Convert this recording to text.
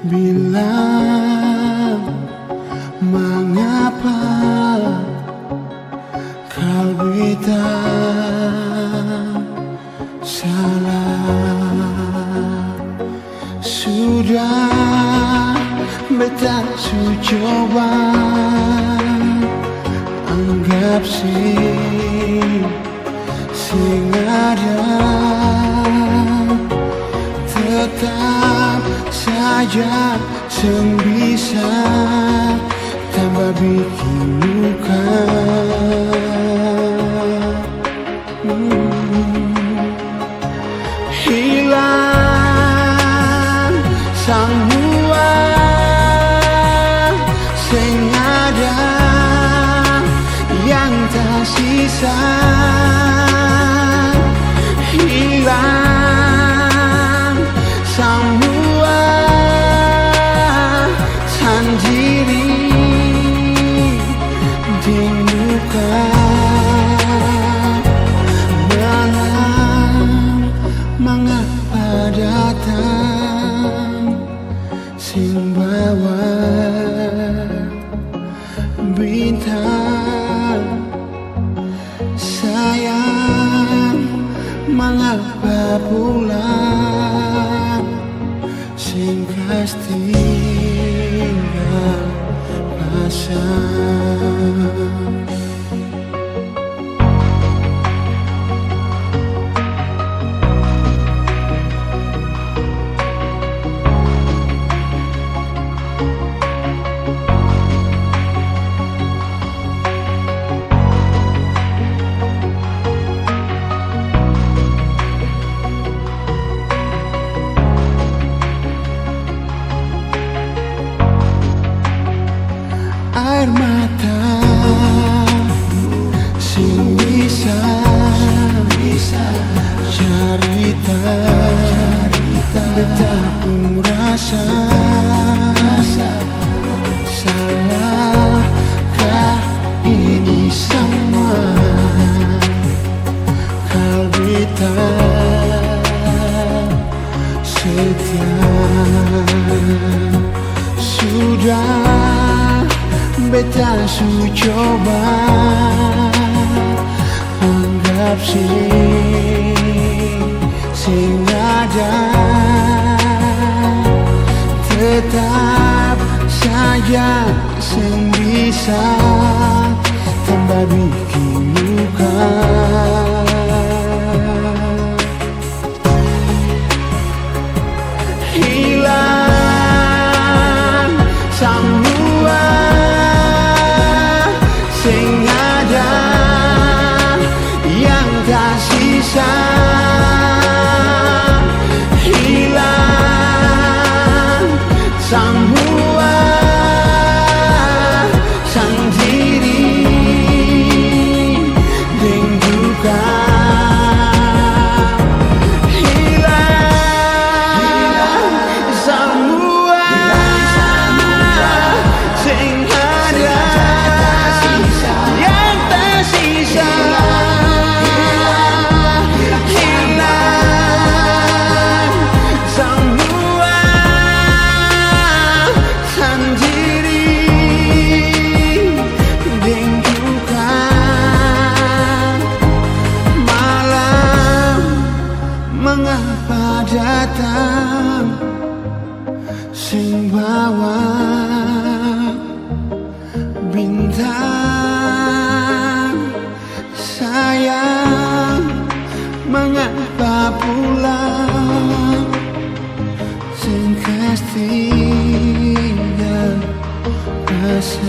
bilang mengapa kalbi tak salah. Sudah beta coba anggap sing ada, tetap saja sing bisa tambah bikin luka. Hilang semua sing ada, yang tersisa hilang semua sendiri di muka. Malam mengapa datang sing bawa bintang. Sayang, mengapa pulang sing kas tinggal pasang. Air mata sing bisa cerita betapung rasa. Salahkah ini semua? Kalbi tak setia. Sudah beta coba anggap sing ada, tetap saja sing bisa tambah bikin luka. Hilang semua sing ada, yang tersisa hilang semua sendiri dengan duka. Hilang semua sing ada, yang tersisa hilang semua sendiri dengan duka. Malam mengapa datang sing bawa bintang. Sayang, mengapa pulang sing kas tinggal pasang.